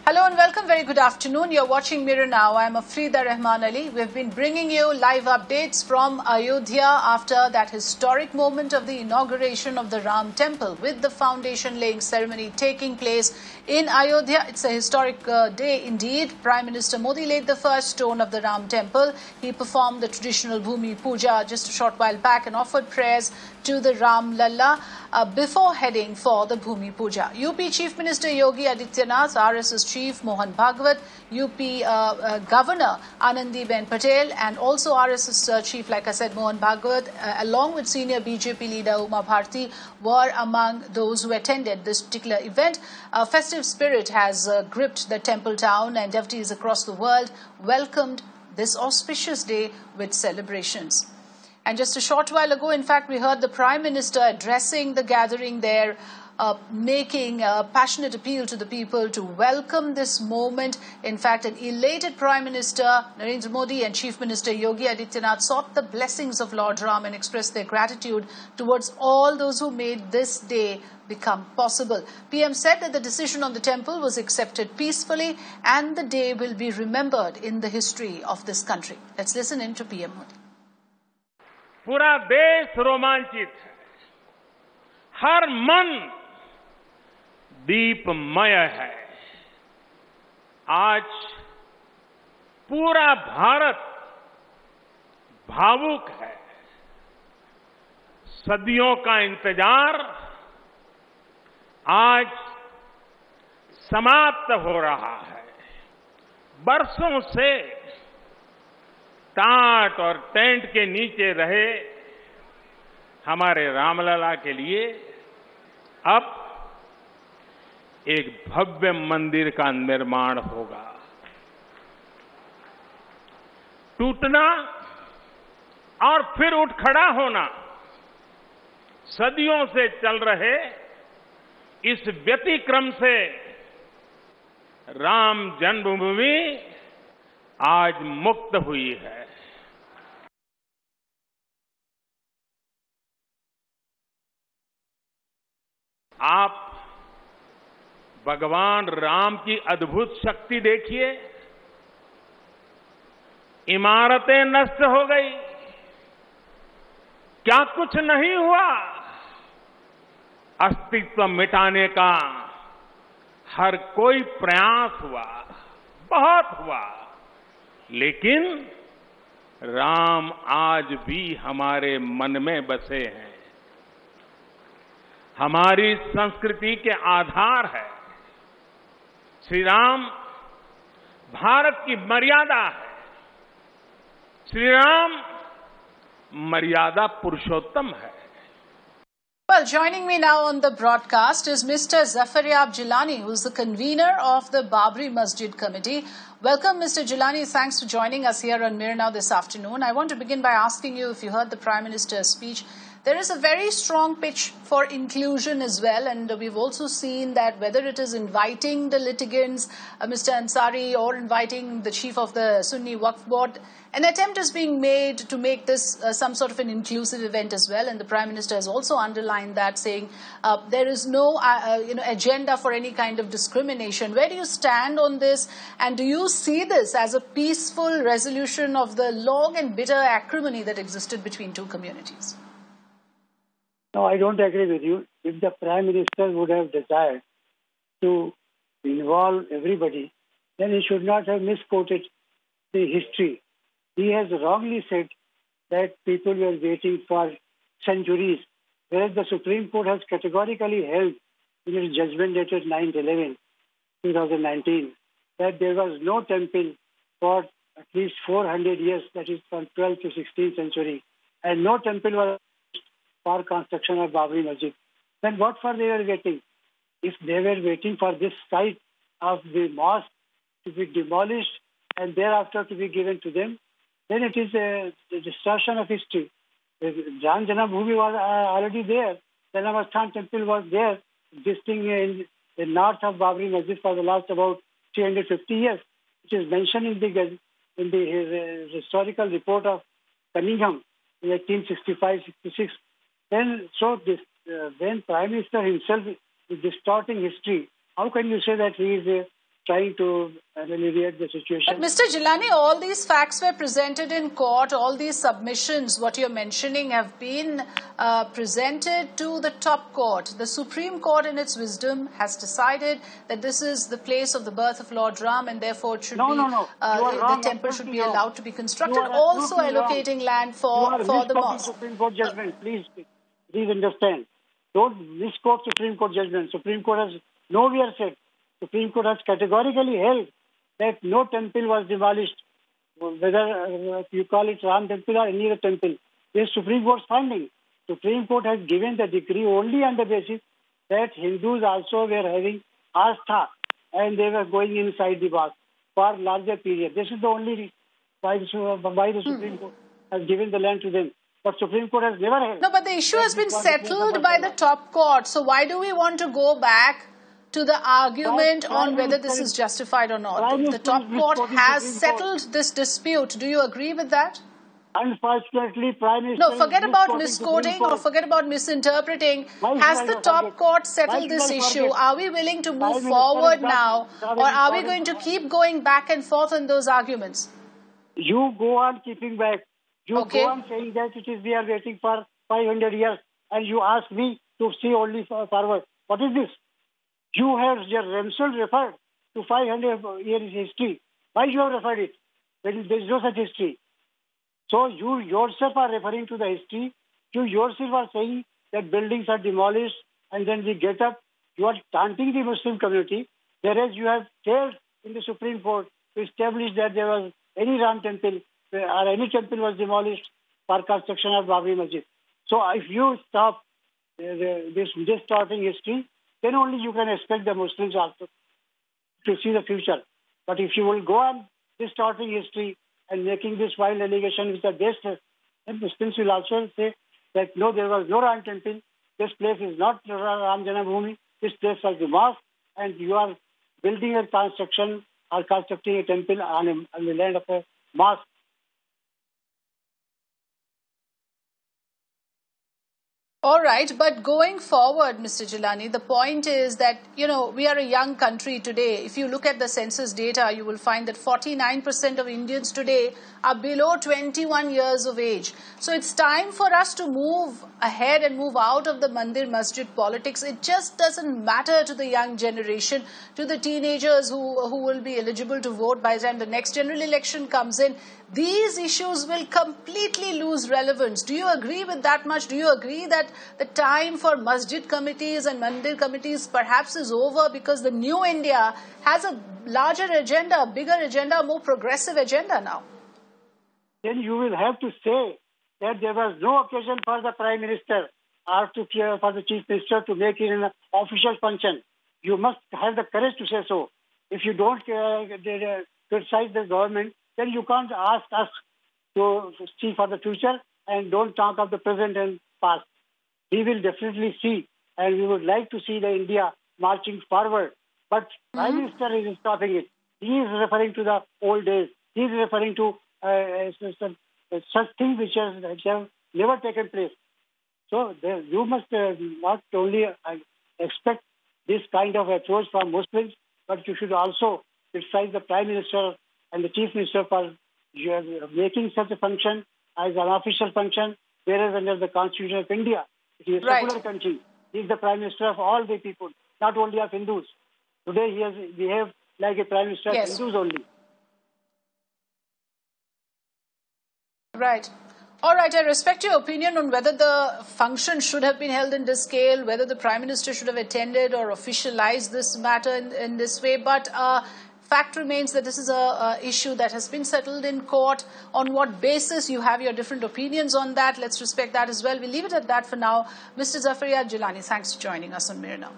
Hello and welcome. Very good afternoon. You're watching Mirror Now. I'm Afrida Rahman Ali. We've been bringing you live updates from Ayodhya after that historic moment of the inauguration of the Ram Temple with the foundation laying ceremony taking place in Ayodhya. It's a historic day indeed. Prime Minister Modi laid the first stone of the Ram Temple. He performed the traditional Bhumi Puja just a short while back and offered prayers to the Ram Lalla before heading for the Bhumi Puja. UP Chief Minister Yogi Adityanath, RSS Chief Mohan Bhagwat, UP Governor Anandiben Patel and also RSS Chief, like I said, Mohan Bhagwat, along with senior BJP leader Uma Bharti, were among those who attended this particular event. Festive spirit has gripped the temple town and devotees across the world welcomed this auspicious day with celebrations. And just a short while ago, in fact, we heard the Prime Minister addressing the gathering there, making a passionate appeal to the people to welcome this moment. In fact, an elated Prime Minister Narendra Modi and Chief Minister Yogi Adityanath sought the blessings of Lord Ram and expressed their gratitude towards all those who made this day become possible. PM said that the decision on the temple was accepted peacefully and the day will be remembered in the history of this country. Let's listen in to PM Modi. पूरा देश रोमांचित है, हर मन दीपमय है। आज पूरा भारत भावुक है। सदियों का इंतजार आज समाप्त हो रहा है। बरसों से टाट और टेंट के नीचे रहे हमारे रामलला के लिए अब एक भव्य मंदिर का निर्माण होगा। टूटना और फिर उठ खड़ा होना सदियों से चल रहे इस व्यतिक्रम से राम जन्मभूमि आज मुक्त हुई है। आप भगवान राम की अद्भुत शक्ति देखिए। इमारतें नष्ट हो गई, क्या कुछ नहीं हुआ? अस्तित्व मिटाने का हर कोई प्रयास हुआ, बहुत हुआ, लेकिन राम आज भी हमारे मन में बसे हैं। हमारी संस्कृति के आधार है। श्री राम भारत की मर्यादा है। श्री राम मर्यादा पुरुषोत्तम है। Well, joining me now on the broadcast is Mr. Zafaryab Jilani, who's the convener of the Babri Masjid Committee. Welcome, Mr. Jilani. Thanks for joining us here on Mirror Now this afternoon. I want to begin by asking you if you heard the Prime Minister's speech. There is a very strong pitch for inclusion as well, and we've also seen that whether it is inviting the litigants, Mr. Ansari, or inviting the chief of the Sunni Waqf Board, an attempt is being made to make this some sort of an inclusive event as well, and the Prime Minister has also underlined that, saying there is no agenda for any kind of discrimination. Where do you stand on this, and do you see this as a peaceful resolution of the long and bitter acrimony that existed between two communities? No, I don't agree with you. If the Prime Minister would have desired to involve everybody, then he should not have misquoted the history. He has wrongly said that people were waiting for centuries, whereas the Supreme Court has categorically held in its judgment dated 9/11/2019 that there was no temple for at least 400 years, that is from 12th to 16th century, and no temple was for construction of Babri Masjid. Then what for they were waiting? If they were waiting for this site of the mosque to be demolished and thereafter to be given to them, then it is a distortion of history. Ram Janmabhoomi was already there. The Namastan temple was there, existing in the north of Babri Masjid for the last about 350 years. It is mentioned in the historical report of Cunningham in 1865-66. Then, when Prime Minister himself is distorting history, how can you say that he is trying to alleviate the situation. But Mr. Jilani, all these facts were presented in court. All these submissions, what you're mentioning, have been presented to the top court. The Supreme Court, in its wisdom, has decided that this is the place of the birth of Lord Ram, and therefore it should the temple should be allowed to be constructed. Also allocating land for the mosque. Supreme Court judgment, please understand. Don't misquote Supreme Court judgment. Supreme Court has nowhere said. Supreme Court has categorically held that no temple was demolished, whether you call it Ram temple or any other temple. This is Supreme Court's finding. Supreme Court has given the decree only on the basis that Hindus also were having astha and they were going inside the mosque for larger period. This is the only reason why the Supreme Court has given the land to them. But Supreme Court has never held. No, but the issue has been settled by the top court. So why do we want to go back to the argument on whether this is justified or not? The top court has settled this dispute. Do you agree with that? Unfortunately, Prime Minister... No, forget about misquoting or forget about misinterpreting. Has the top court settled this issue? Are we willing to move forward now, or are we going to keep going back and forth on those arguments? You go on keeping back. You go on saying that we are waiting for 500 years, and you ask me to see only forward. What is this? You have yourself referred to 500 years history. Why you have referred it? There is no such history. So you yourself are referring to the history. You yourself are saying that buildings are demolished and then we get up. You are taunting the Muslim community, whereas you have failed in the Supreme Court to establish that there was any Ram temple or any temple was demolished for construction of Babri Masjid. So if you stop this distorting history, then only you can expect the Muslims also to see the future. But if you will go on distorting history and making this wild allegation which are baseless, then Muslims will also say that no, there was no Ram temple, this place is not Ram Janmabhoomi, this place was the mosque, and you are building a construction or constructing a temple on the land of a mosque. All right, but going forward, Mr. Jilani, the point is that, we are a young country today. If you look at the census data, you will find that 49% of Indians today are below 21 years of age. So it's time for us to move ahead and move out of the Mandir Masjid politics. It just doesn't matter to the young generation, to the teenagers who will be eligible to vote by the time the next general election comes in. These issues will completely lose relevance. Do you agree with that much? Do you agree that the time for masjid committees and mandir committees perhaps is over because the new India has a larger agenda, a bigger agenda, a more progressive agenda now? Then you will have to say that there was no occasion for the Prime Minister or for the Chief Minister to make it an official function. You must have the courage to say so. If you don't criticize the government, then you can't ask us to see for the future and don't talk of the present and past. We will definitely see, and we would like to see the India marching forward. But Prime Minister is stopping it. He is referring to the old days. He is referring to such things which have never taken place. So you must not only expect this kind of approach from Muslims, but you should also criticize the Prime Minister and the Chief Minister for making such a function as an official function, whereas under the Constitution of India, it is a secular country. He is the Prime Minister of all the people, not only of Hindus. Today he has behaved like a Prime Minister of Hindus only. Right. All right, I respect your opinion on whether the function should have been held in this scale, whether the Prime Minister should have attended or officialized this matter in this way. But fact remains that this is a issue that has been settled in court. On what basis? You have your different opinions on that. Let's respect that as well. We'll leave it at that for now. Mr. Zafar Jilani, thanks for joining us on Mir Now.